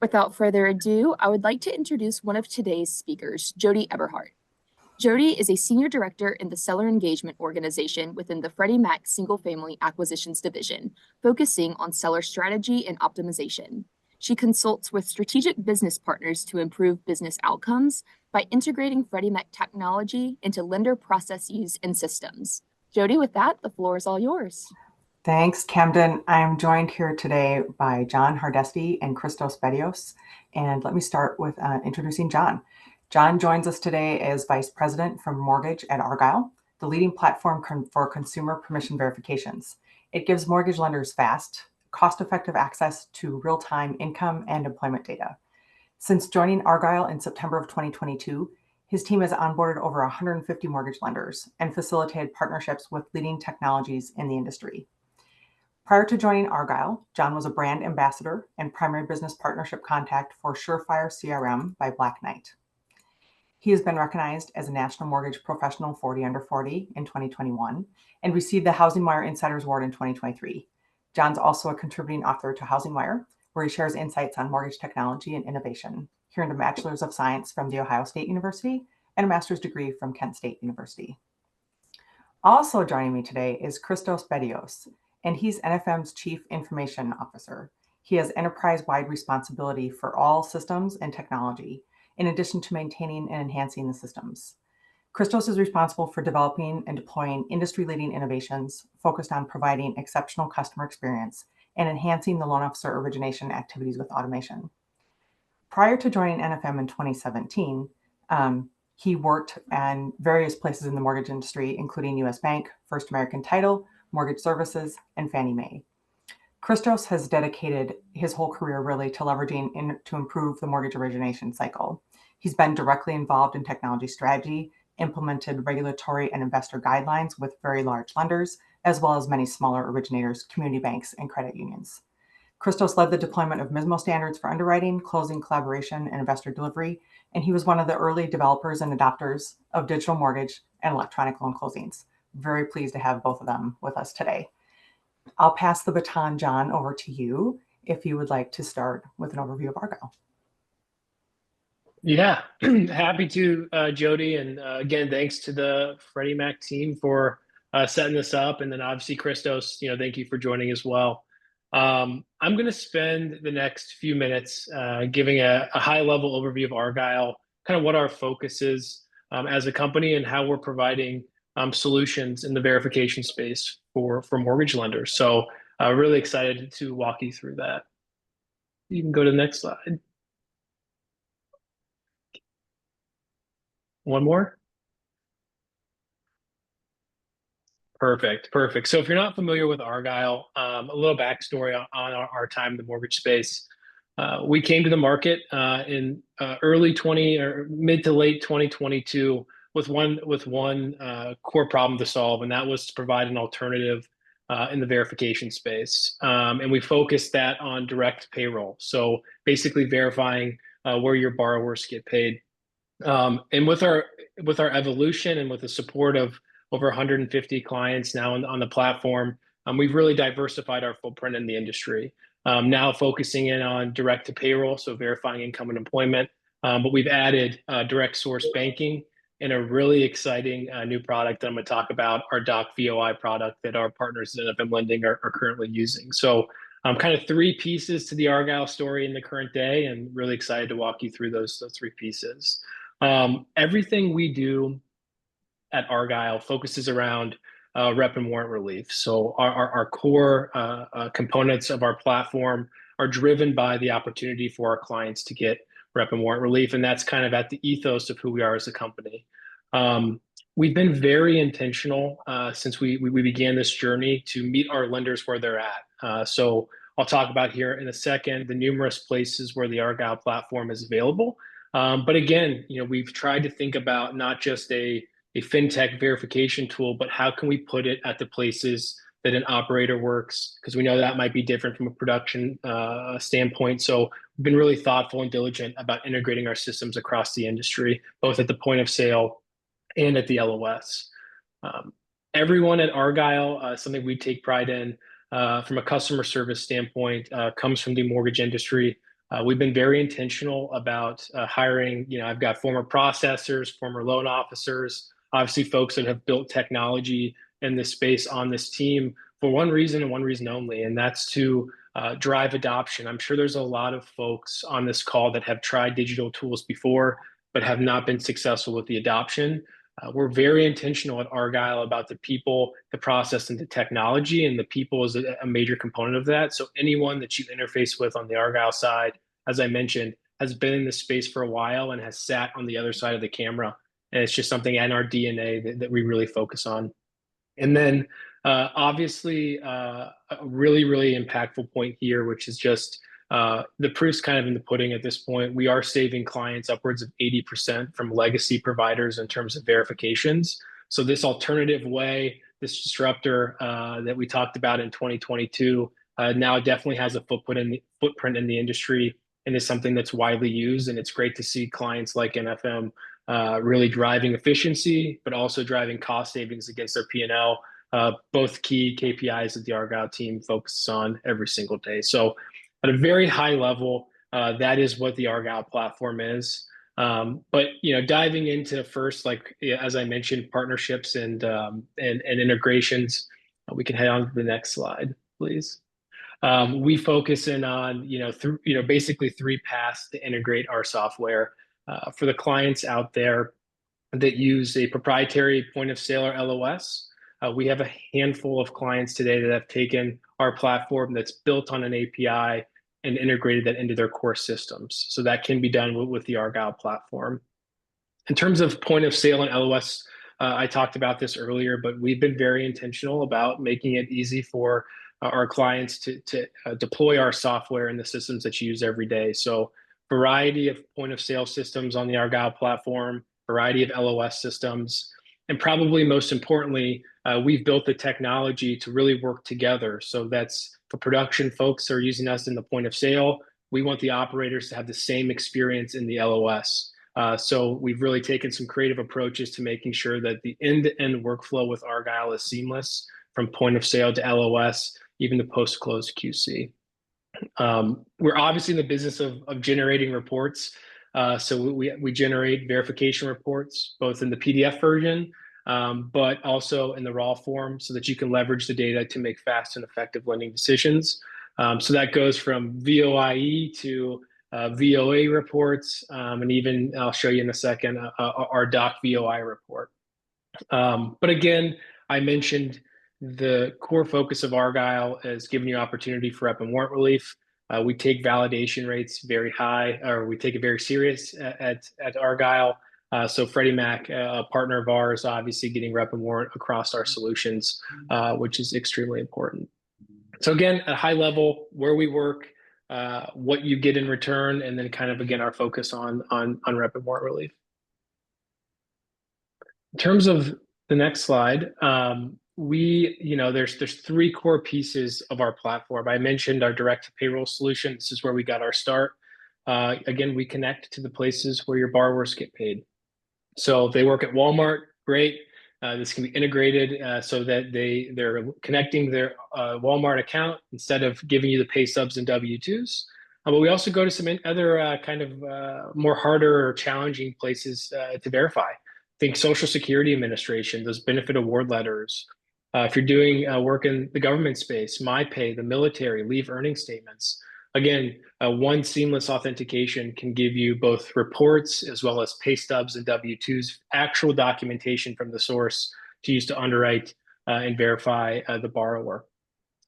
Without further ado, I would like to introduce one of today's speakers, Jodi Eberhardt. Jodi is a senior director in the seller engagement organization within the Freddie Mac Single Family Acquisitions Division, focusing on seller strategy and optimization. She consults with strategic business partners to improve business outcomes by integrating Freddie Mac technology into lender processes and systems. Jodi, with that, the floor is all yours. Thanks, Camden. I am joined here today by John Hardesty and Christos Bettios. And let me start with introducing John. John joins us today as Vice President for Mortgage at Argyle, the leading platform for consumer permission verifications. It gives mortgage lenders fast, cost-effective access to real-time income and employment data. Since joining Argyle in September of 2022, his team has onboarded over 150 mortgage lenders and facilitated partnerships with leading technologies in the industry. Prior to joining Argyle, John was a brand ambassador and primary business partnership contact for Surefire CRM by Black Knight. He has been recognized as a National Mortgage Professional 40 Under 40 in 2021 and received the Housing Wire Insiders Award in 2023. John's also a contributing author to Housing Wire, where he shares insights on mortgage technology and innovation. He earned a Bachelor's of Science from The Ohio State University and a master's degree from Kent State University. Also joining me today is Christos Bettios, and he's NFM's Chief Information Officer. He has enterprise-wide responsibility for all systems and technology, in addition to maintaining and enhancing the systems. Christos is responsible for developing and deploying industry-leading innovations focused on providing exceptional customer experience and enhancing the loan officer origination activities with automation. Prior to joining NFM in 2017, he worked in various places in the mortgage industry, including US Bank, First American Title, Mortgage Services, and Fannie Mae. Christos has dedicated his whole career really to leveraging to improve the mortgage origination cycle. He's been directly involved in technology strategy, implemented regulatory and investor guidelines with very large lenders, as well as many smaller originators, community banks, and credit unions. Christos led the deployment of MISMO standards for underwriting, closing collaboration, and investor delivery, and he was one of the early developers and adopters of digital mortgage and electronic loan closings. Very pleased to have both of them with us today. I'll pass the baton, John, over to you if you would like to start with an overview of Argyle. Yeah, happy to, Jodi. And again, thanks to the Freddie Mac team for setting this up. And then obviously, Christos, thank you for joining as well. I'm going to spend the next few minutes giving a high-level overview of Argyle, kind of what our focus is as a company and how we're providing solutions in the verification space for mortgage lenders. So really excited to walk you through that. You can go to the next slide. One more. Perfect. So if you're not familiar with Argyle, a little backstory on our time in the mortgage space. We came to the market in early 20 or mid to late 2022 with one core problem to solve, and that was to provide an alternative in the verification space. And we focused that on direct payroll. So basically verifying where your borrowers get paid. And with our evolution and with the support of over 150 clients now on the platform, we've really diversified our footprint in the industry. Now focusing in on direct to payroll, so verifying income and employment, but we've added direct source banking and a really exciting new product that I'm going to talk about, our Doc VOI product that our partners at NFM Lending are currently using. So kind of three pieces to the Argyle story in the current day, and really excited to walk you through those three pieces. Everything we do at Argyle focuses around rep and warrant relief. So our core components of our platform are driven by the opportunity for our clients to get rep and warrant relief, and that's kind of at the ethos of who we are as a company. We've been very intentional since we began this journey to meet our lenders where they're at. So I'll talk about here in a second the numerous places where the Argyle platform is available. But again, we've tried to think about not just a fintech verification tool, but how can we put it at the places that an operator works? Because we know that might be different from a production standpoint. So we've been really thoughtful and diligent about integrating our systems across the industry, both at the point of sale and at the LOS. Everyone at Argyle, something we take pride in from a customer service standpoint, comes from the mortgage industry. We've been very intentional about hiring. I've got former processors, former loan officers, obviously folks that have built technology in this space on this team for one reason and one reason only, and that's to drive adoption. I'm sure there's a lot of folks on this call that have tried digital tools before, but have not been successful with the adoption. We're very intentional at Argyle about the people, the process, and the technology, and the people is a major component of that. So anyone that you interface with on the Argyle side, as I mentioned, has been in this space for a while and has sat on the other side of the camera. And it's just something in our DNA that we really focus on. And then obviously a really, really impactful point here, which is just the proof's kind of in the pudding at this point. We are saving clients upwards of 80% from legacy providers in terms of verifications. So this alternative way, this disruptor that we talked about in 2022, now definitely has a footprint in the industry and is something that's widely used. And it's great to see clients like NFM really driving efficiency, but also driving cost savings against their P&L, both key KPIs that the Argyle team focuses on every single day. So at a very high level, that is what the Argyle platform is. But diving into first, like as I mentioned, partnerships and integrations, we can head on to the next slide, please. We focus in on basically three paths to integrate our software for the clients out there that use a proprietary point of sale or LOS. We have a handful of clients today that have taken our platform that's built on an API and integrated that into their core systems. So that can be done with the Argyle platform. In terms of point of sale and LOS, I talked about this earlier, but we've been very intentional about making it easy for our clients to deploy our software in the systems that you use every day. So variety of point of sale systems on the Argyle platform, variety of LOS systems, and probably most importantly, we've built the technology to really work together. So that's for production folks who are using us in the point of sale. We want the operators to have the same experience in the LOS. So we've really taken some creative approaches to making sure that the end-to-end workflow with Argyle is seamless from point of sale to LOS, even to post-close QC. We're obviously in the business of generating reports. So we generate verification reports, both in the PDF version, but also in the raw form so that you can leverage the data to make fast and effective lending decisions. So that goes from VOIE to VOA reports, and even I'll show you in a second, our doc VOI report. But again, I mentioned the core focus of Argyle is giving you opportunity for rep and warrant relief. We take validation rates very high, or we take it very serious at Argyle. So Freddie Mac, a partner of ours, obviously getting rep and warrant across our solutions, which is extremely important. So again, at a high level, where we work, what you get in return, and then kind of again our focus on rep and warrant relief. In terms of the next slide, there's three core pieces of our platform. I mentioned our direct to payroll solution. This is where we got our start. Again, we connect to the places where your borrowers get paid. So if they work at Walmart, great. This can be integrated so that they're connecting their Walmart account instead of giving you the pay stubs and W-2s. But we also go to some other kind of more harder or challenging places to verify. Think Social Security Administration, those benefit award letters. If you're doing work in the government space, MyPay, the military, leave earning statements. Again, one seamless authentication can give you both reports as well as pay stubs and W-2s, actual documentation from the source to use to underwrite and verify the borrower.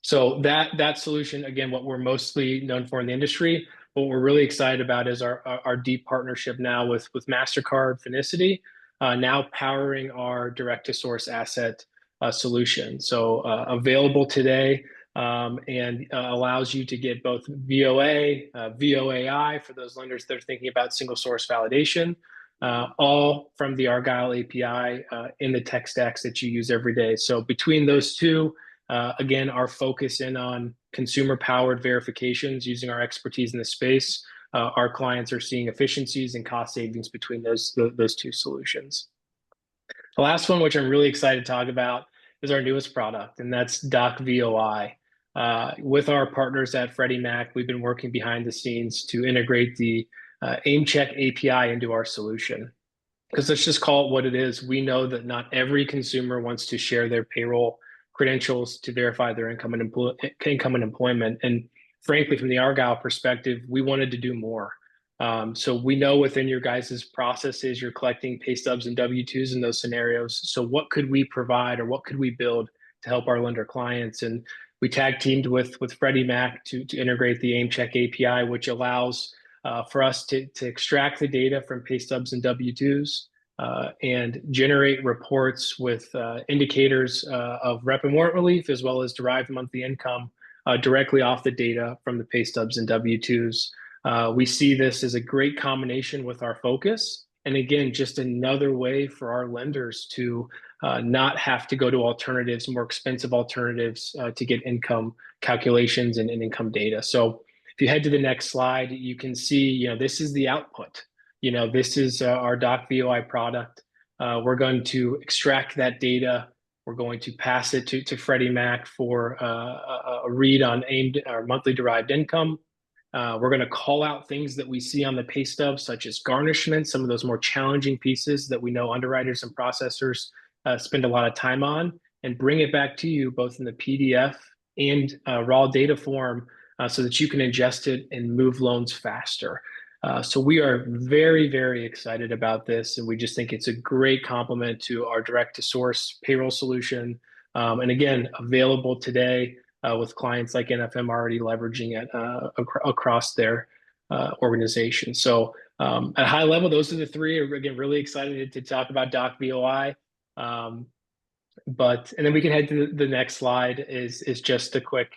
So that solution, again, what we're mostly known for in the industry, what we're really excited about is our deep partnership now with MasterCard, Finicity, now powering our direct-to-source asset solution. So available today and allows you to get both VOA, VOAI for those lenders that are thinking about single source validation, all from the Argyle API in the tech stacks that you use every day. So between those two, again, our focus in on consumer-powered verifications using our expertise in the space, our clients are seeing efficiencies and cost savings between those two solutions. The last one, which I'm really excited to talk about, is our newest product, and that's Doc VOI. With our partners at Freddie Mac, we've been working behind the scenes to integrate the AimCheck API into our solution. Because let's just call it what it is. We know that not every consumer wants to share their payroll credentials to verify their income and employment. And frankly, from the Argyle perspective, we wanted to do more. So we know within your guys' processes, you're collecting pay stubs and W-2s in those scenarios. So what could we provide or what could we build to help our lender clients? And we tag teamed with Freddie Mac to integrate the AimCheck API, which allows for us to extract the data from pay stubs and W-2s and generate reports with indicators of rep and warrant relief, as well as derived monthly income directly off the data from the pay stubs and W-2s. We see this as a great combination with our focus. And again, just another way for our lenders to not have to go to alternatives, more expensive alternatives to get income calculations and income data. So if you head to the next slide, you can see, this is the output. This is our DocVOI product. We're going to extract that data. We're going to pass it to Freddie Mac for a read on our monthly derived income. We're going to call out things that we see on the pay stub, such as garnishment, some of those more challenging pieces that we know underwriters and processors spend a lot of time on, and bring it back to you both in the PDF and raw data form so that you can ingest it and move loans faster. So we are very, very excited about this, and we just think it's a great complement to our direct-to-source payroll solution. And again, available today with clients like NFM already leveraging it across their organization. So at a high level, those are the three. Again, really excited to talk about DocVOI. And then we can head to the next slide is just a quick,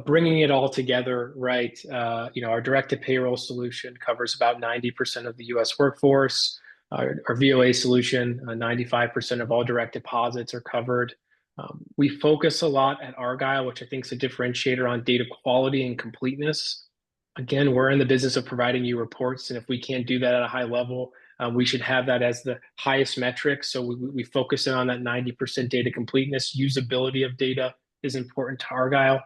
bringing it all together, right? Our direct-to-payroll solution covers about 90% of the U.S. workforce. Our VOA solution, 95% of all direct deposits are covered. We focus a lot at Argyle, which I think is a differentiator on data quality and completeness. Again, we're in the business of providing you reports, and if we can't do that at a high level, we should have that as the highest metric. So we focus in on that 90% data completeness. Usability of data is important to Argyle.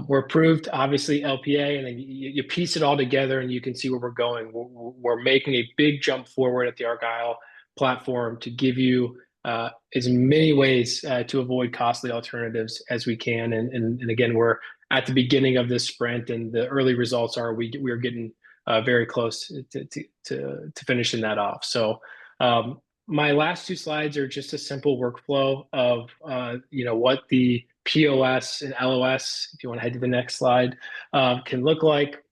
We're approved, obviously, LPA, and then you piece it all together and you can see where we're going. We're making a big jump forward at the Argyle platform to give you as many ways to avoid costly alternatives as we can. And again, we're at the beginning of this sprint, and the early results are we're getting very close to finishing that off. So my last two slides are just a simple workflow of what the POS and LOS, if you want to head to the next slide, can look like.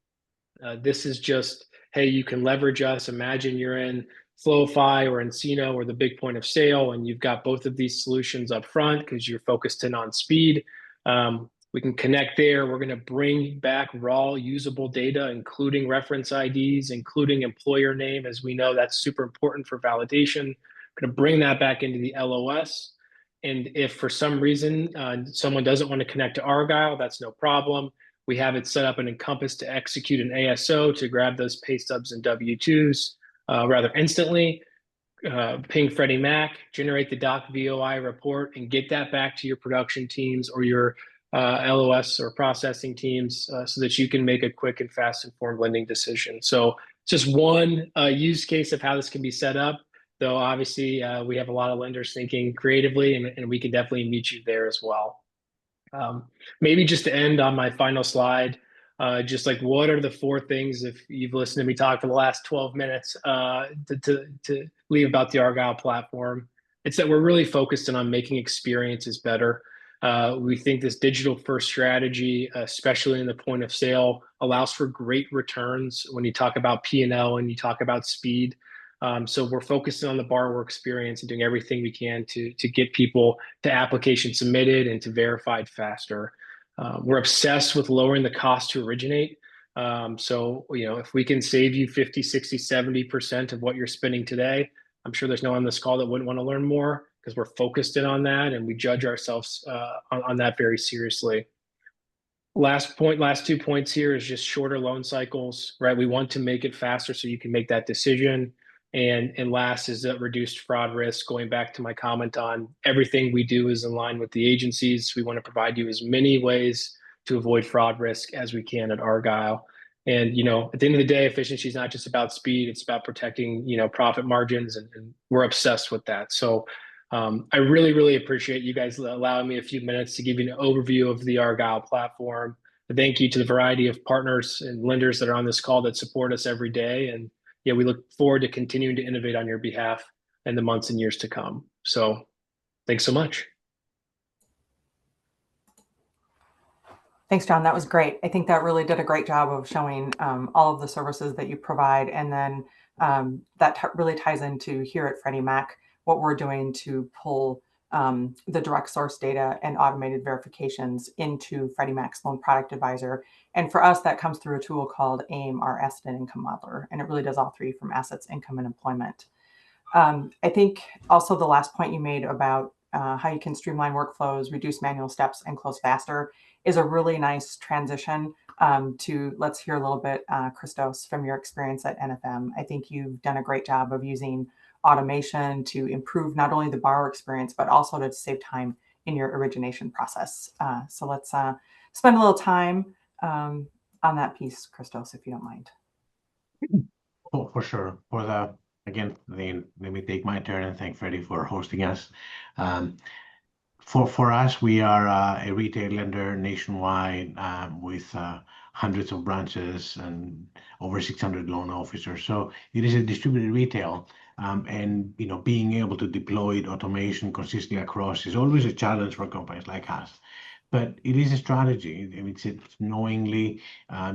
This is just, hey, you can leverage us. Imagine you're in Flowify or Encino or the big point of sale, and you've got both of these solutions up front because you're focused in on speed. We can connect there. We're going to bring back raw usable data, including reference IDs, including employer name, as we know that's super important for validation. We're going to bring that back into the LOS. And if for some reason someone doesn't want to connect to Argyle, that's no problem. We have it set up in Encompass to execute an ASO to grab those pay stubs and W-2s rather instantly. Ping Freddie Mac, generate the DocVOI report, and get that back to your production teams or your LOS or processing teams so that you can make a quick and fast informed lending decision. So just one use case of how this can be set up, though obviously we have a lot of lenders thinking creatively, and we can definitely meet you there as well. Maybe just to end on my final slide, just like what are the four things, if you've listened to me talk for the last 12 minutes to leave about the Argyle platform, it's that we're really focused on making experiences better. We think this digital first strategy, especially in the point of sale, allows for great returns when you talk about P&L and you talk about speed. So we're focusing on the borrower experience and doing everything we can to get people to application submitted and to verified faster. We're obsessed with lowering the cost to originate. So, if we can save you 50, 60, 70% of what you're spending today, I'm sure there's no one on this call that wouldn't want to learn more, because we're focused in on that and we judge ourselves on that very seriously. Last 2 points here is just shorter loan cycles, right? We want to make it faster so you can make that decision. And last is that reduced fraud risk. Going back to my comment on everything we do is in line with the agencies. We want to provide you as many ways to avoid fraud risk as we can at Argyle. And, at the end of the day, efficiency is not just about speed, it's about protecting, profit margins, and we're obsessed with that. So I really, really appreciate you guys allowing me a few minutes to give you an overview of the Argyle platform. Thank you to the variety of partners and lenders that are on this call that support us every day. And yeah, we look forward to continuing to innovate on your behalf in the months and years to come. So thanks so much. Thanks, John. That was great. I think that really did a great job of showing all of the services that you provide. And then that really ties into here at Freddie Mac, what we're doing to pull the direct source data and automated verifications into Freddie Mac's Loan Product Advisor. And for us, that comes through a tool called AIM, our Asset and Income Modeler. And it really does all three, from assets, income, and employment. I think also the last point you made about how you can streamline workflows, reduce manual steps, and close faster is a really nice transition to, let's hear a little bit, Christos, from your experience at NFM. I think you've done a great job of using automation to improve not only the borrower experience, but also to save time in your origination process. So let's spend a little time on that piece, Christos, if you don't mind. Oh, for sure. Again, let me take my turn and thank Freddie for hosting us. For us, we are a retail lender nationwide with hundreds of branches and over 600 loan officers. So it is a distributed retail, and being able to deploy automation consistently across is always a challenge for companies like us. But it is a strategy. It's knowingly,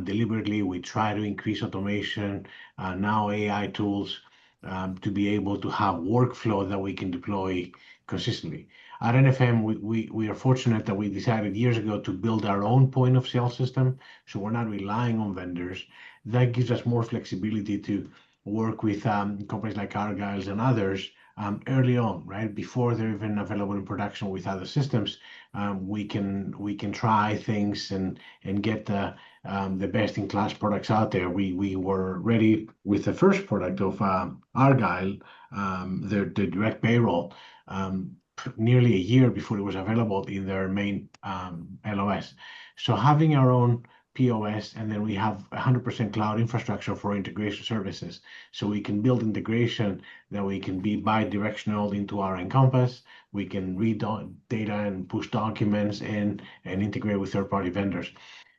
deliberately, we try to increase automation, now AI tools, to be able to have workflow that we can deploy consistently. At NFM, we are fortunate that we decided years ago to build our own point of sale system, so we're not relying on vendors. That gives us more flexibility to work with companies like Argyle and others early on, right? Before they're even available in production with other systems, we can try things and get the best-in-class products out there. We were ready with the first product of Argyle, the direct payroll, nearly a year before it was available in their main LOS. So having our own POS, and then we have 100% cloud infrastructure for integration services. So we can build integration that we can be bi-directional into our Encompass. We can read data and push documents in and integrate with third-party vendors.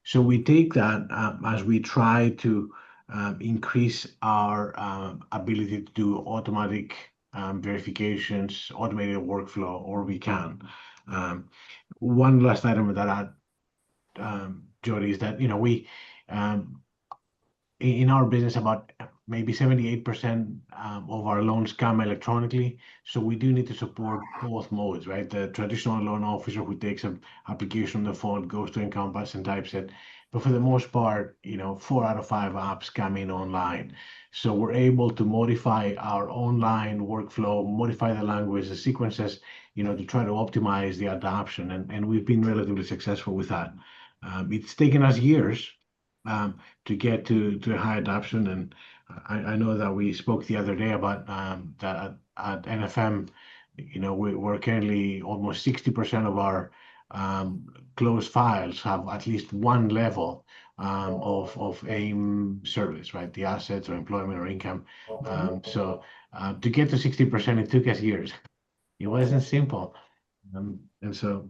So we take that as we try to increase our ability to do automatic verifications, automated workflow, or we can. One last item that Jodi, is that we in our business about maybe 78% of our loans come electronically, so we do need to support both modes, right? The traditional loan officer who takes an application on the phone, goes to Encompass and types it, but for the most part, 4 out of 5 apps come in online. So we're able to modify our online workflow, modify the language, the sequences, to try to optimize the adoption, and we've been relatively successful with that. It's taken us years to get to a high adoption, and I know that we spoke the other day about that at NFM. We're currently almost 60% of our closed files have at least one level of AIM service, right? The assets or employment or income. So to get to 60%, it took us years. It wasn't simple, and so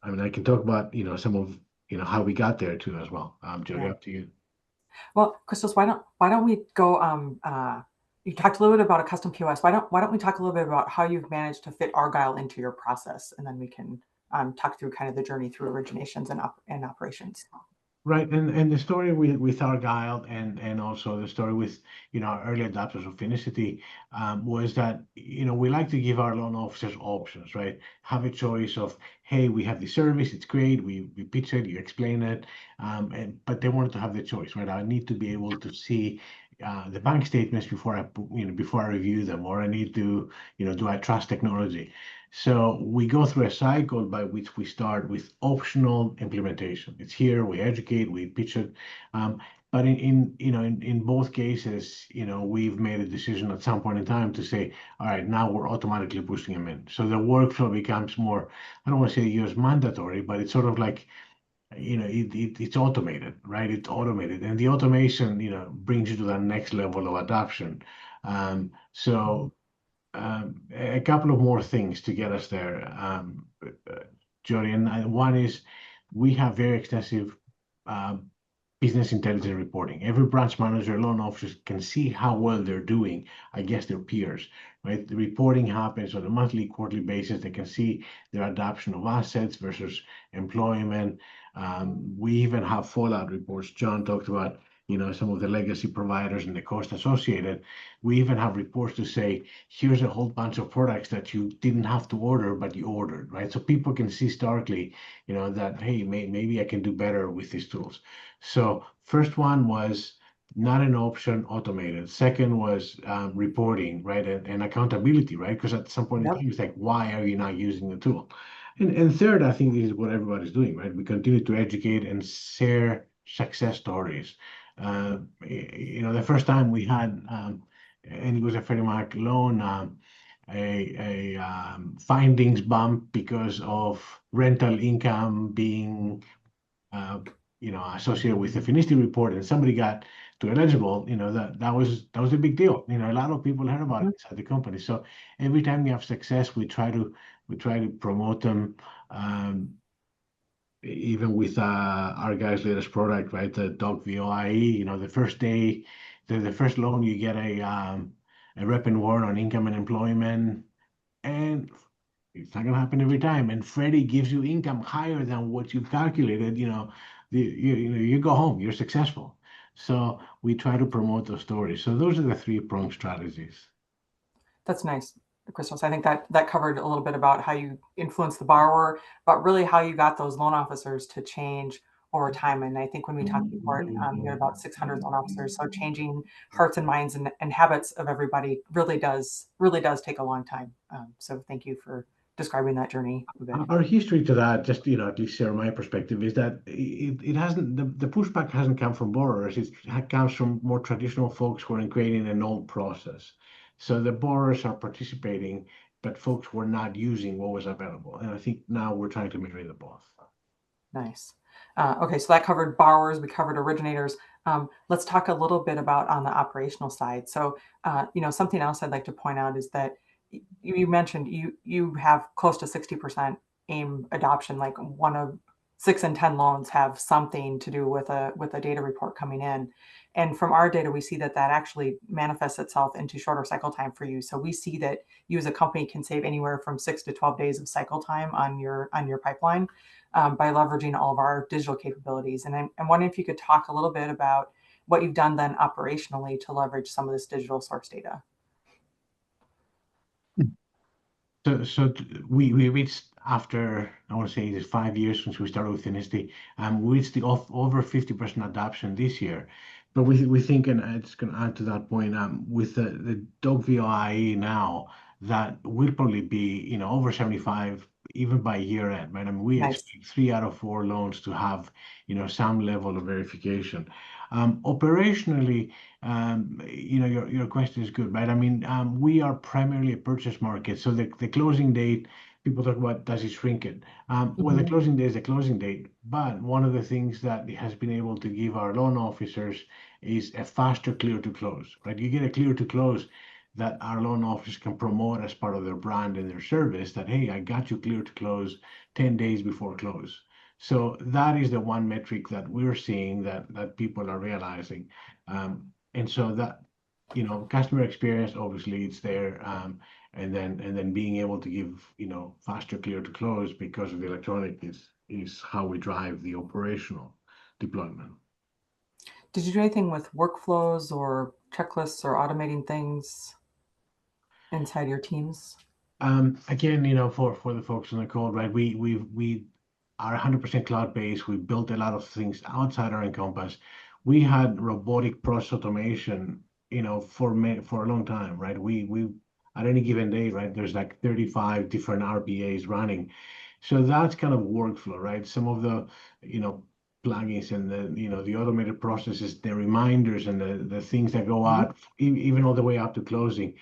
I can talk about some of how we got there too as well. Jodi, up to you. Well, Christos, why don't we go? You talked a little bit about a custom POS. Why don't we talk a little bit about how you've managed to fit Argyle into your process, and then we can talk through kind of the journey through originations and operations. Right, and the story with Argyle and also the story with our early adopters of Finicity was that we like to give our loan officers options, right? Have a choice of, hey, we have the service, it's great, we pitch it, you explain it, but they wanted to have the choice, right? I need to be able to see the bank statements before I review them, or I need to do I trust technology? So we go through a cycle by which we start with optional implementation. It's here, we educate, we pitch it. But in both cases, we've made a decision at some point in time to say, all right, now we're automatically pushing them in. So the workflow becomes more, I don't want to say use mandatory, but it's sort of like, it's automated, right? It's automated, and the automation, brings you to the next level of adoption. So a couple of more things to get us there, Jodi, and one is we have very extensive business intelligence reporting. Every branch manager, loan officers can see how well they're doing against their peers, right? The reporting happens on a monthly, quarterly basis. They can see their adoption of assets versus employment. We even have fallout reports. John talked about, some of the legacy providers and the cost associated. We even have reports to say, here's a whole bunch of products that you didn't have to order, but you ordered, right? So people can see starkly, that, hey, maybe I can do better with these tools. So first one was not an option, automated. Second was reporting, right, and accountability, right? Because at some point in time, it's like, why are you not using the tool? And third, I think this is what everybody's doing, right? We continue to educate and share success stories. The first time we had, and it was a Freddie Mac loan, a findings bump because of rental income being associated with the Finicity report, and somebody got to eligible, that was a big deal. A lot of people heard about it inside the company. So every time we have success, we try to promote them. Even with Argyle's latest product, right, the Dog VOIE, the first day, the first loan, you get a rep and warn on income and employment, and it's not going to happen every time. And Freddie gives you income higher than what you've calculated. You go home, you're successful. So we try to promote those stories. So those are the three-pronged strategies. That's nice, Christos. I think that covered a little bit about how you influence the borrower, but really how you got those loan officers to change over time. And I think when we talked before, you had about 600 loan officers. So changing hearts and minds and habits of everybody really does take a long time. So thank you for describing that journey a bit. Our history to that, just at least share my perspective, is that it hasn't, the pushback hasn't come from borrowers. It comes from more traditional folks who are creating an old process. So the borrowers are participating, but folks were not using what was available. And I think now we're trying to marry the both. Nice. Okay, so that covered borrowers, we covered originators. Let's talk a little bit about on the operational side. So, something else I'd like to point out is that you mentioned you have close to 60% AIM adoption, like 1 of 6 in 10 loans have something to do with a data report coming in. And from our data, we see that actually manifests itself into shorter cycle time for you. So we see that you as a company can save anywhere from 6 to 12 days of cycle time on your pipeline by leveraging all of our digital capabilities. And I'm wondering if you could talk a little bit about what you've done then operationally to leverage some of this digital source data. So we reached, after, I want to say it's 5 years since we started with Finicity, we reached the over 50% adoption this year. But we think, and it's going to add to that point, with the Dog VOIE now, that will probably be over 75 even by year end, right? I mean, we expect 3 out of 4 loans to have some level of verification. Operationally, your question is good, right? I mean, we are primarily a purchase market, so the closing date, people talk about, does it shrink it? Well, the closing date is the closing date, but one of the things that it has been able to give our loan officers is a faster clear to close, right? You get a clear to close that our loan officers can promote as part of their brand and their service, that, hey, I got you clear to close 10 days before close. So that is the one metric that we're seeing that people are realizing. And so that, customer experience, obviously it's there. And then being able to give, faster clear to close because of the electronic is how we drive the operational deployment. Did you do anything with workflows or checklists or automating things inside your teams? Again, for the folks on the call, right? We are 100% cloud-based. We built a lot of things outside our Encompass. We had robotic process automation, for a long time, right? We at any given day, right, there's like 35 different RPAs running. So that's kind of workflow, right? Some of the, plugins and the automated processes, the reminders and the things that go out, even all the way up to closing,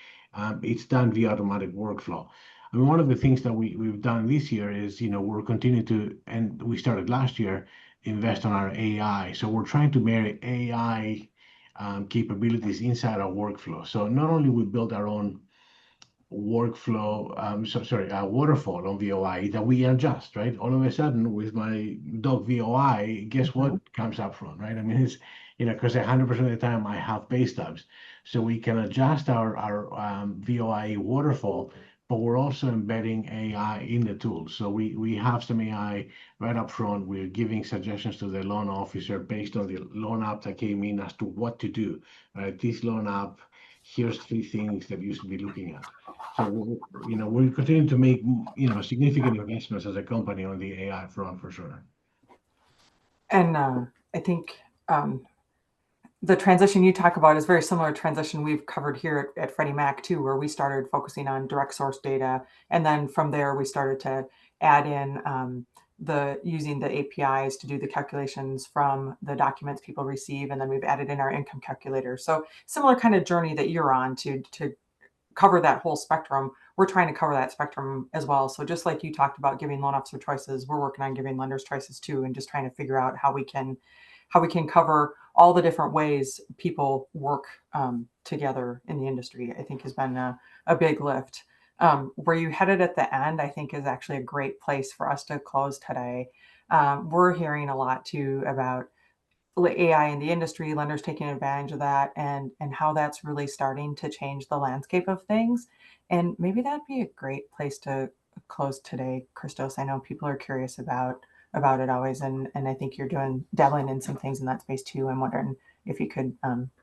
it's done via automatic workflow. I mean, one of the things that we've done this year is, we're continuing to, and we started last year, invest on our AI. So we're trying to marry AI capabilities inside our workflow. So not only we build our own workflow, waterfall on VOI that we adjust, right? All of a sudden, with my dog VOI, guess what comes up front, right? I mean, it's, because 100% of the time I have pay stubs. So we can adjust our VOI waterfall, but we're also embedding AI in the tool. So we have some AI right up front. We're giving suggestions to the loan officer based on the loan app that came in as to what to do, right? This loan app, here's 3 things that you should be looking at. So, we're continuing to make, significant investments as a company on the AI front for sure. And I think the transition you talk about is very similar to transition we've covered here at Freddie Mac too, where we started focusing on direct source data. And then from there, we started to add in using the APIs to do the calculations from the documents people receive. And then we've added in our income calculator. So similar kind of journey that you're on to cover that whole spectrum. We're trying to cover that spectrum as well. So just like you talked about giving loan officer choices, we're working on giving lenders choices too, and just trying to figure out how we can cover all the different ways people work together in the industry. I think has been a big lift. Where you headed at the end, I think, is actually a great place for us to close today. We're hearing a lot too about AI in the industry, lenders taking advantage of that, and how that's really starting to change the landscape of things. And maybe that'd be a great place to close today, Christos. I know people are curious about it always, and I think you're dabbling in some things in that space too. I'm wondering if you could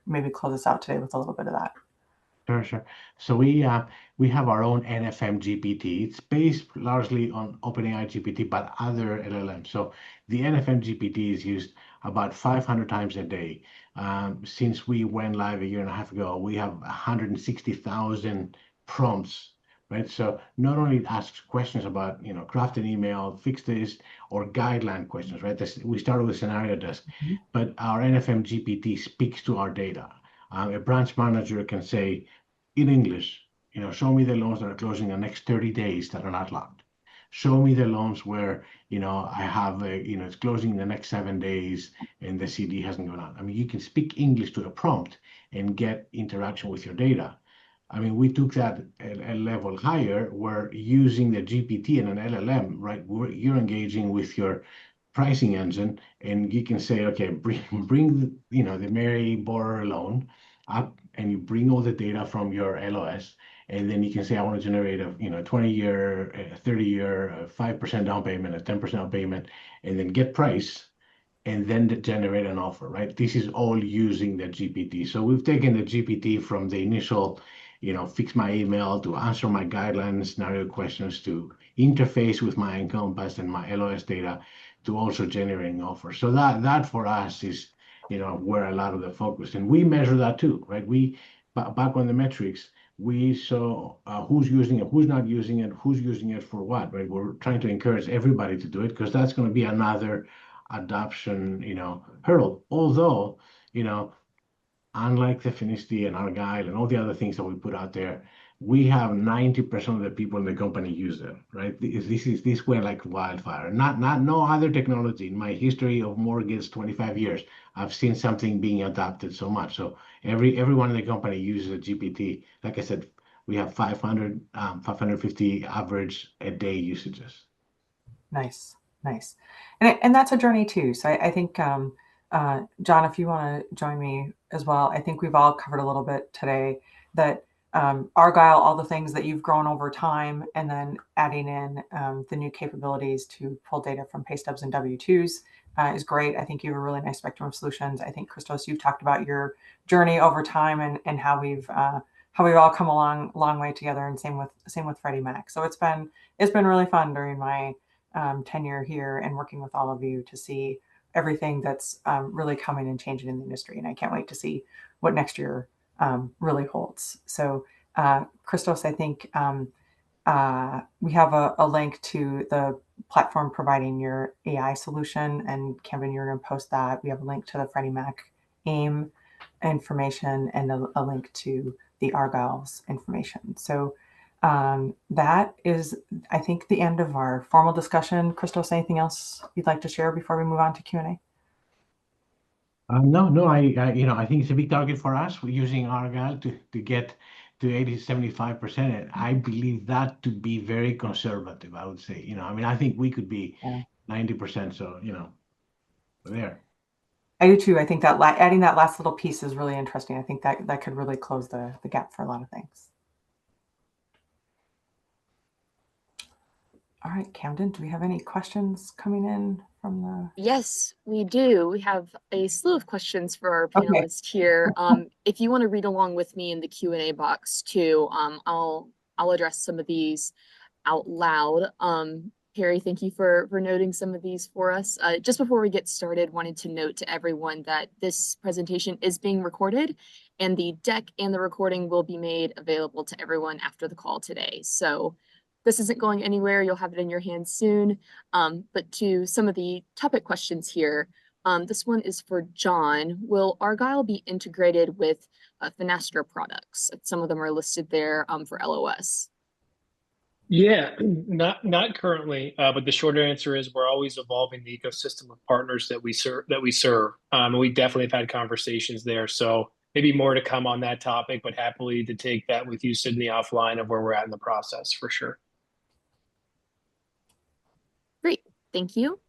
maybe close us out today with a little bit of that. Sure. So we have our own NFM GPT. It's based largely on OpenAI GPT, but other LLMs. So the NFM GPT is used about 500 times a day. Since we went live a year and a half ago, we have 160,000 prompts, right? So not only it asks questions about, craft an email, fix this, or guideline questions, right? We started with scenario desk, but our NFM GPT speaks to our data. A branch manager can say in English, show me the loans that are closing the next 30 days that are not locked. Show me the loans where, I have, it's closing in the next 7 days and the CD hasn't gone out. I mean, you can speak English to a prompt and get interaction with your data. I mean, we took that a level higher. We're using the GPT and an LLM, right? You're engaging with your pricing engine, and you can say, okay, bring the Mary borrower loan up, and you bring all the data from your LOS, and then you can say, I want to generate a 20-year, 30-year, 5% down payment, a 10% down payment, and then get price, and then generate an offer, right? This is all using the GPT. So we've taken the GPT from the initial, fix my email, to answer my guidelines, scenario questions, to interface with my Encompass and my LOS data, to also generating offers. So that for us is, where a lot of the focus, and we measure that too, right? Back on the metrics, we saw who's using it, who's not using it, who's using it for what, right? We're trying to encourage everybody to do it, because that's going to be another adoption, hurdle. Although, unlike the Finicity and Argyle and all the other things that we put out there, we have 90% of the people in the company use them, right? This went like wildfire. Not no other technology in my history of mortgage 25 years. I've seen something being adopted so much. So everyone in the company uses a GPT. Like I said, we have 550 average a day usages. Nice. And that's a journey too. So I think, John, if you want to join me as well, I think we've all covered a little bit today that Argyle, all the things that you've grown over time, and then adding in the new capabilities to pull data from pay stubs and W-2s is great. I think you have a really nice spectrum of solutions. I think, Christos, you've talked about your journey over time and how we've all come a long way together, and same with Freddie Mac. So it's been really fun during my tenure here and working with all of you to see everything that's really coming and changing in the industry. And I can't wait to see what next year really holds. So Christos, I think we have a link to the platform providing your AI solution. And Camden, you're going to post that. We have a link to the Freddie Mac AIM information and a link to the Argyle's information. So that is, I think, the end of our formal discussion. Christos, anything else you'd like to share before we move on to Q&A? No, I think it's a big target for us. We're using Argyle to get to 80-75%. And I believe that to be very conservative, I would say. I think we could be 90%. So, there. I do too. I think that adding that last little piece is really interesting. I think that could really close the gap for a lot of things. All right, Camden, do we have any questions coming in from the? Yes, we do. We have a slew of questions for our panelists here. If you want to read along with me in the Q&A box too, I'll address some of these out loud. Harry, thank you for noting some of these for us. Just before we get started, wanted to note to everyone that this presentation is being recorded and the deck and the recording will be made available to everyone after the call today. So this isn't going anywhere. You'll have it in your hands soon. But to some of the topic questions here, this one is for John. Will Argyle be integrated with Finastra products? Some of them are listed there for LOS. Yeah, not currently, but the short answer is we're always evolving the ecosystem of partners that we serve. And we definitely have had conversations there. So maybe more to come on that topic, but happily to take that with you, Sydney, offline of where we're at in the process for sure. Great, thank you.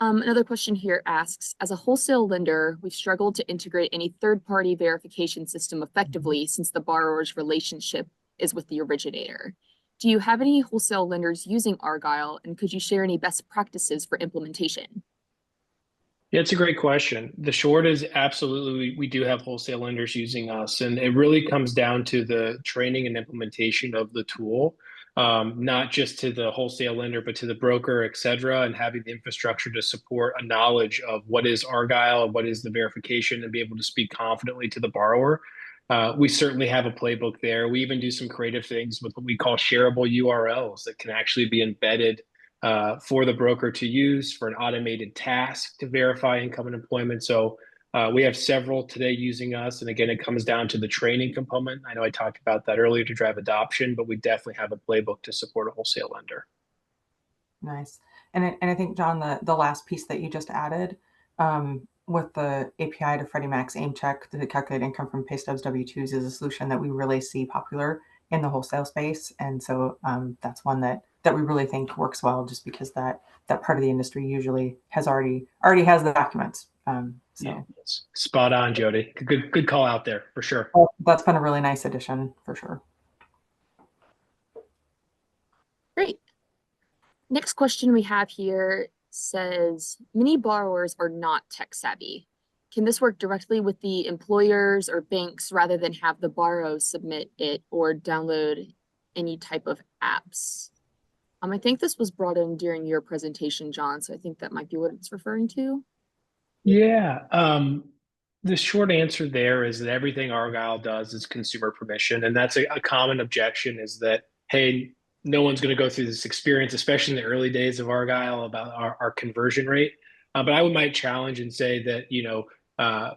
Another question here asks, as a wholesale lender, we've struggled to integrate any third-party verification system effectively since the borrower's relationship is with the originator. Do you have any wholesale lenders using Argyle, and could you share any best practices for implementation? Yeah, it's a great question. The short is absolutely, we do have wholesale lenders using us, and it really comes down to the training and implementation of the tool, not just to the wholesale lender, but to the broker, et cetera, and having the infrastructure to support a knowledge of what is Argyle, what is the verification, and be able to speak confidently to the borrower. We certainly have a playbook there. We even do some creative things with what we call shareable URLs that can actually be embedded for the broker to use for an automated task to verify income and employment. So we have several today using us. And again, it comes down to the training component. I know I talked about that earlier to drive adoption, but we definitely have a playbook to support a wholesale lender. Nice. And I think, John, the last piece that you just added, with the API to Freddie Mac's AIM check to calculate income from pay stubs, W-2s is a solution that we really see popular in the wholesale space. And so that's one that we really think works well, just because that part of the industry usually already has the documents. So yeah, spot on, Jodi. Good call out there for sure. Well, that's been a really nice addition for sure. Great. Next question we have here says, many borrowers are not tech savvy. Can this work directly with the employers or banks rather than have the borrower submit it or download any type of apps? I think this was brought in during your presentation, John, so I think that might be what it's referring to. Yeah, the short answer there is that everything Argyle does is consumer permission, and that's a common objection is that, hey, no one's going to go through this experience, especially in the early days of Argyle, about our conversion rate. But I might challenge and say that,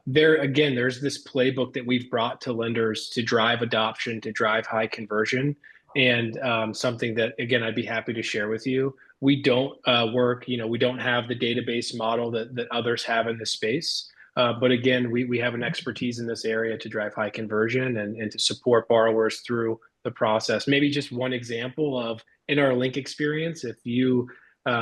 there's this playbook that we've brought to lenders to drive adoption, to drive high conversion, and something that, again, I'd be happy to share with you. We don't we don't have the database model that others have in this space. But again, we have an expertise in this area to drive high conversion and to support borrowers through the process. Maybe just one example of in our link experience, if you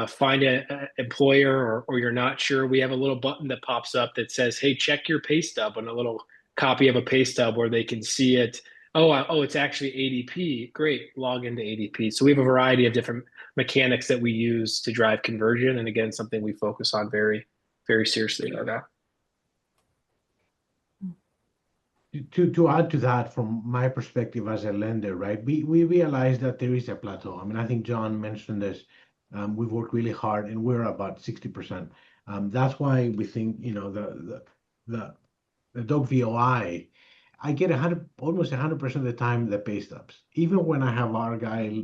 find an employer or you're not sure, we have a little button that pops up that says, hey, check your pay stub, and a little copy of a pay stub where they can see it. Oh, it's actually ADP. Great, log into ADP. So we have a variety of different mechanics that we use to drive conversion. And again, something we focus on very, very seriously right now. To add to that, from my perspective as a lender, right, we realize that there is a plateau. I think John mentioned this. We've worked really hard, and we're about 60%. That's why we think, the Doc VOI, I get almost 100% of the time the pay stubs. Even when I have Argyle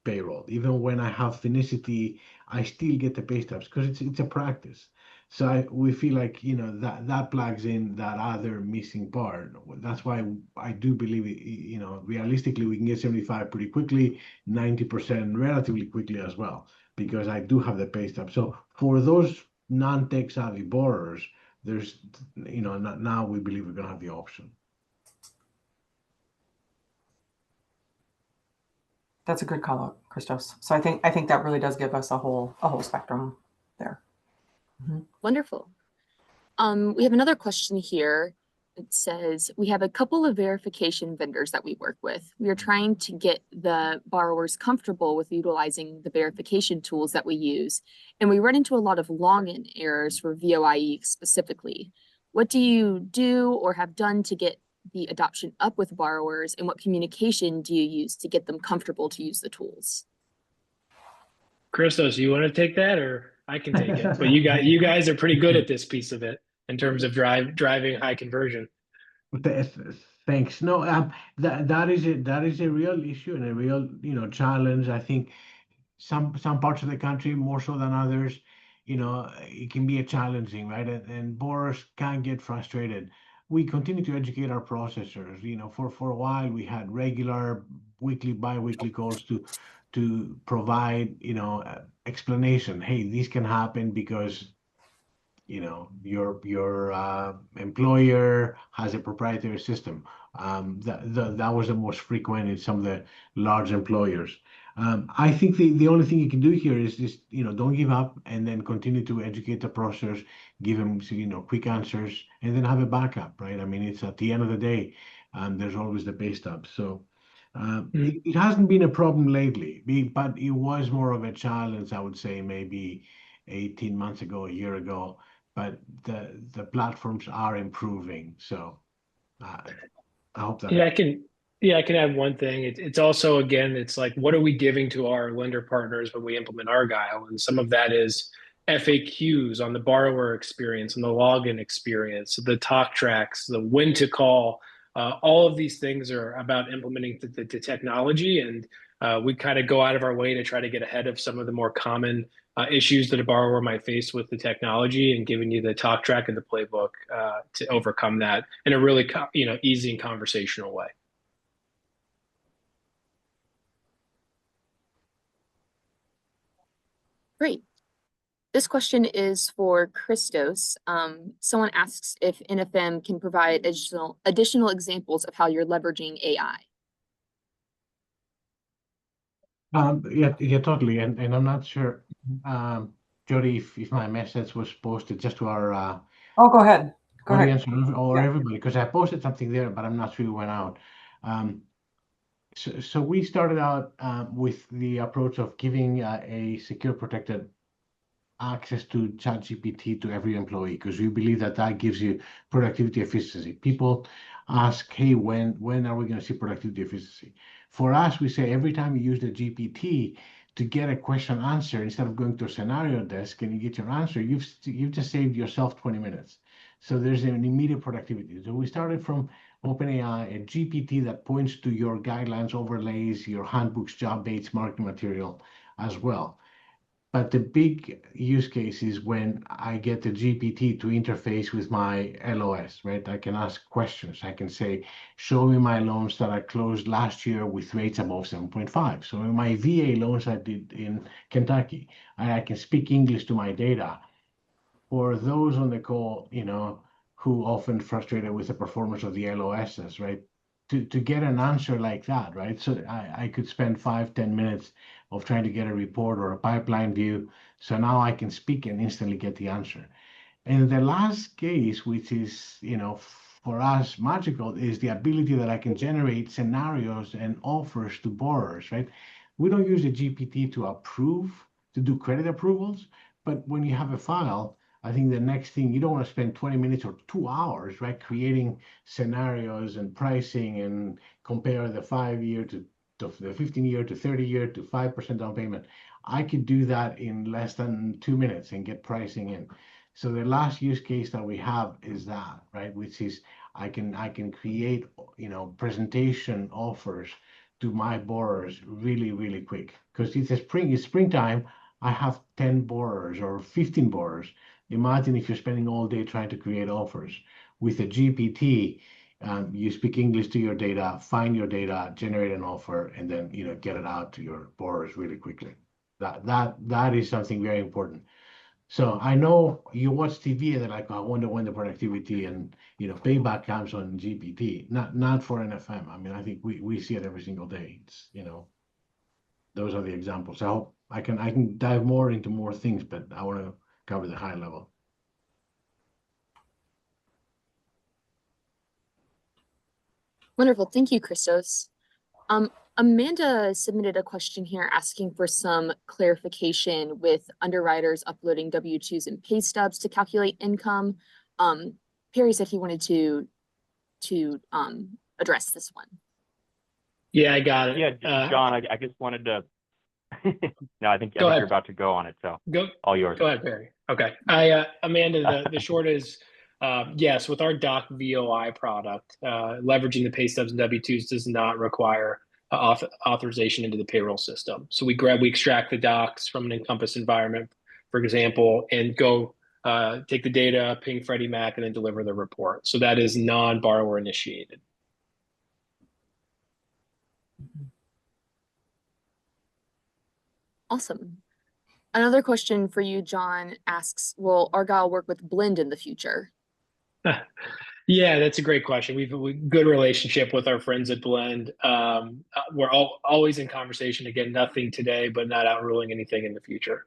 payroll. Even when I have Finicity, I still get the pay stubs because it's a practice. So we feel like, you know, that plugs in that other missing part. That's why I do believe, you know, realistically, we can get 75 pretty quickly, 90% relatively quickly as well, because I do have the pay stub. So for those non-tech savvy borrowers, there's, you know, now we believe we're going to have the option. That's a good call out, Christos. So I think that really does give us a whole spectrum there. Wonderful. We have another question here. It says, we have a couple of verification vendors that we work with. We are trying to get the borrowers comfortable with utilizing the verification tools that we use, and we run into a lot of login errors for VOIE specifically. What do you do or have done to get the adoption up with borrowers, and what communication do you use to get them comfortable to use the tools? Christos, you want to take that, or I can take it? But you guys are pretty good at this piece of it in terms of driving high conversion. Thanks. No, that is a real issue and a real, you know, challenge. I think some parts of the country more so than others, you know, it can be a challenging, right? And borrowers can get frustrated. We continue to educate our processors. You know, for a while we had regular weekly, bi-weekly calls to provide, you know, explanation. Hey, this can happen because, you know, your employer has a proprietary system. That was the most frequent in some of the large employers. I think the only thing you can do here is just, you know, don't give up and then continue to educate the processors, give them, you know, quick answers, and then have a backup, right? I mean, it's at the end of the day, there's always the pay stub. So it hasn't been a problem lately, but it was more of a challenge, I would say, maybe 18 months ago, a year ago. But the platforms are improving. So I hope that. Yeah, I can add one thing. It's also, again, it's like, what are we giving to our lender partners when we implement Argyle? And some of that is FAQs on the borrower experience and the login experience, the talk tracks, the when to call. All of these things are about implementing the technology, and we kind of go out of our way to try to get ahead of some of the more common issues that a borrower might face with the technology, and giving you the talk track and the playbook to overcome that in a really, you know, easy and conversational way. Great. This question is for Christos. Someone asks if NFM can provide additional examples of how you're leveraging AI. Yeah, totally. And I'm not sure, Jodi, if my message was posted just to our Oh, go ahead. audience or everybody, because I posted something there, but I'm not sure it went out. So we started out with the approach of giving a secure, protected access to ChatGPT to every employee, because we believe that gives you productivity efficiency. People ask, hey, when are we going to see productivity efficiency? For us, we say every time you use the GPT to get a question answered, instead of going to a scenario desk and you get your answer, you've just saved yourself 20 minutes. So there's an immediate productivity. So we started from OpenAI, a GPT that points to your guidelines, overlays, your handbooks, job aids, marketing material as well. But the big use case is when I get the GPT to interface with my LOS, right? I can ask questions. I can say, show me my loans that I closed last year with rates above 7.5. So in my VA loans I did in Kentucky, and I can speak English to my data. For those on the call, you know, who often frustrated with the performance of the LOSs, right? To get an answer like that, right? So I could spend 5-10 minutes of trying to get a report or a pipeline view. So now I can speak and instantly get the answer. And the last case, which is, you know, for us magical, is the ability that I can generate scenarios and offers to borrowers, right? We don't use the GPT to approve, to do credit approvals, but when you have a file, I think the next thing, you don't want to spend 20 minutes or 2 hours, right, creating scenarios and pricing and compare the 5-year to the 15-year to 30-year to 5% down payment. I could do that in less than 2 minutes and get pricing in. So the last use case that we have is that, right, which is I can create, you know, presentation offers to my borrowers really, really quick because it's springtime. I have 10 borrowers or 15 borrowers. Imagine if you're spending all day trying to create offers. With a GPT, you speak English to your data, find your data, generate an offer, and then get it out to your borrowers really quickly. That is something very important. So I know you watch TV and they're like, I wonder when the productivity and payback comes on GPT. Not for NFM. I mean, I think we see it every single day. It's those are the examples. I hope I can dive more into more things, but I want to cover the high level. Wonderful. Thank you, Christos. Amanda submitted a question here asking for some clarification with underwriters uploading W-2s and pay stubs to calculate income. Perry said he wanted to address this one. Yeah, I got it. Yeah, John, I just wanted to. No, I think ahead. you're about to go on it, so Go. all yours. Go ahead, Perry. Okay. Amanda, the short is yes, with our Doc VOI product, leveraging the pay stubs and W-2s does not require authorization into the payroll system. So we extract the docs from an Encompass environment, for example, and go take the data, ping Freddie Mac, and then deliver the report. So that is non-borrower initiated. Awesome. Another question for you, John, asks, will Argyle work with Blend in the future? Yeah, that's a great question. We've a good relationship with our friends at Blend. We're always in conversation. Again, nothing today, but not outruling anything in the future.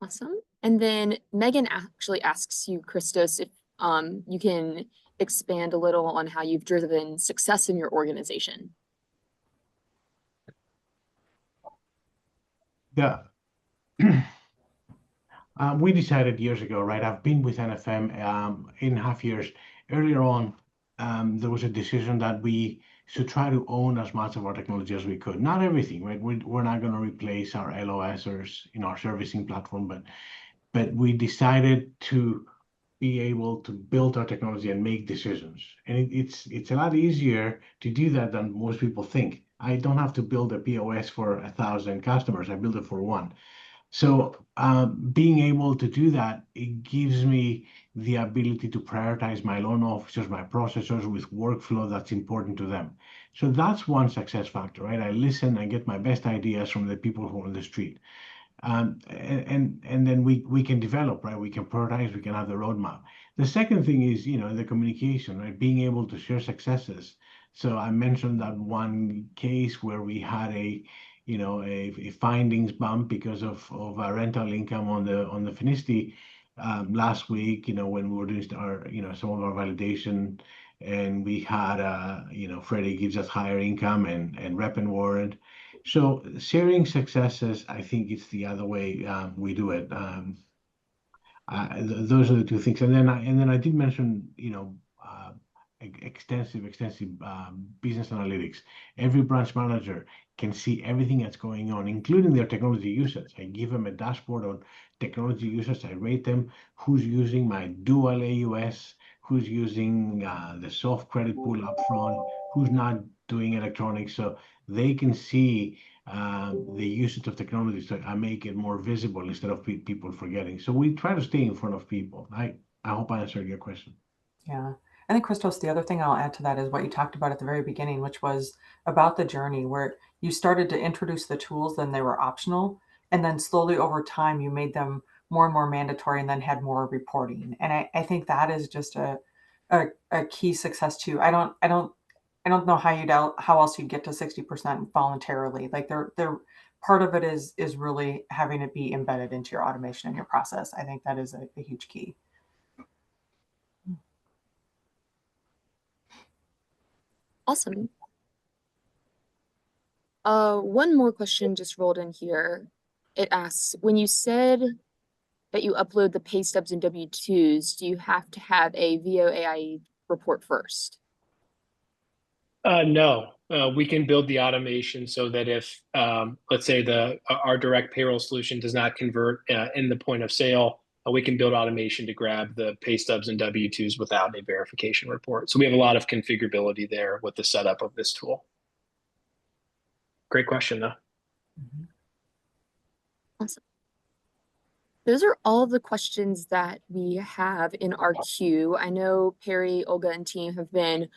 Awesome. And then Megan actually asks you, Christos, if you can expand a little on how you've driven success in your organization. Yeah. We decided years ago, right? I've been with NFM 8.5 years. Earlier on, there was a decision that we should try to own as much of our technology as we could. Not everything, right? We're not going to replace our LOSers in our servicing platform, but we decided to be able to build our technology and make decisions. And it's a lot easier to do that than most people think. I don't have to build a POS for 1,000 customers. I build it for one. So being able to do that, it gives me the ability to prioritize my loan officers, my processors with workflow that's important to them. So that's one success factor, right? I listen, I get my best ideas from the people who are on the street. And then we can develop, right? We can prioritize, we can have the roadmap. The second thing is, the communication, right? Being able to share successes. So I mentioned that one case where we had a findings bump because of our rental income on the Finicity last week, when we were doing some of our validation, and we had Freddie gives us higher income and rep and warrant. So sharing successes, I think it's the other way we do it. Those are the two things. And then I did mention, extensive business analytics. Every branch manager can see everything that's going on, including their technology usage. I give them a dashboard on technology usage. I rate them who's using my dual AUS, who's using the soft credit pool upfront, who's not doing electronics, so they can see the usage of technology. So I make it more visible instead of people forgetting. So we try to stay in front of people. I hope I answered your question. Yeah. I think, Christos, the other thing I'll add to that is what you talked about at the very beginning, which was about the journey where you started to introduce the tools, then they were optional. And then slowly over time, you made them more and more mandatory and then had more reporting. And I think that is just a key success too. I don't know how else you'd get to 60% voluntarily. Like they're part of it is really having it be embedded into your automation and your process. I think that is a huge key. Awesome. One more question just rolled in here. It asks, when you said that you upload the pay stubs and W-2s, do you have to have a VOAI report first? No, we can build the automation so that if, let's say our direct payroll solution does not convert in the point of sale, we can build automation to grab the pay stubs and W-2s without a verification report. So we have a lot of configurability there with the setup of this tool. Great question, though. Mhm. Awesome. Those are all of the questions that we have in our queue. I know Perry, Olga, and team have been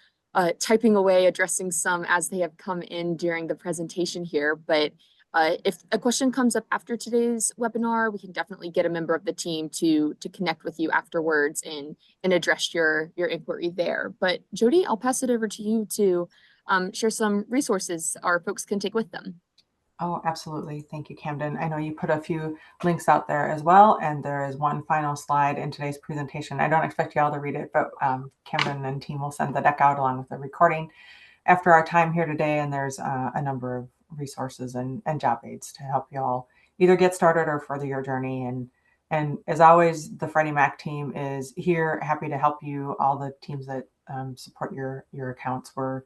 typing away, addressing some as they have come in during the presentation here. But if a question comes up after today's webinar, we can definitely get a member of the team to connect with you afterwards and address your inquiry there. But Jodi, I'll pass it over to you to share some resources our folks can take with them. Oh, absolutely. Thank you, Camden. I know you put a few links out there as well, and there is one final slide in today's presentation. I don't expect you all to read it, but Camden and team will send the deck out along with the recording after our time here today, and there's a number of resources and job aids to help you all either get started or further your journey. And as always, the Freddie Mac team is here, happy to help you. All the teams that support your accounts, we're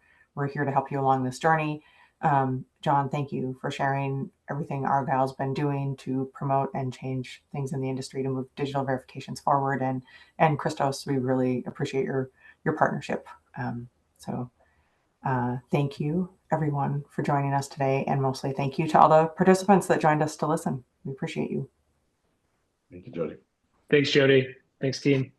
here to help you along this journey. John, thank you for sharing everything Argyle's been doing to promote and change things in the industry to move digital verifications forward. And Christos, we really appreciate your partnership. Thank you everyone for joining us today, and mostly thank you to all the participants that joined us to listen. We appreciate you. Thank you, Jodi. Thanks, Jodi. Thanks, team.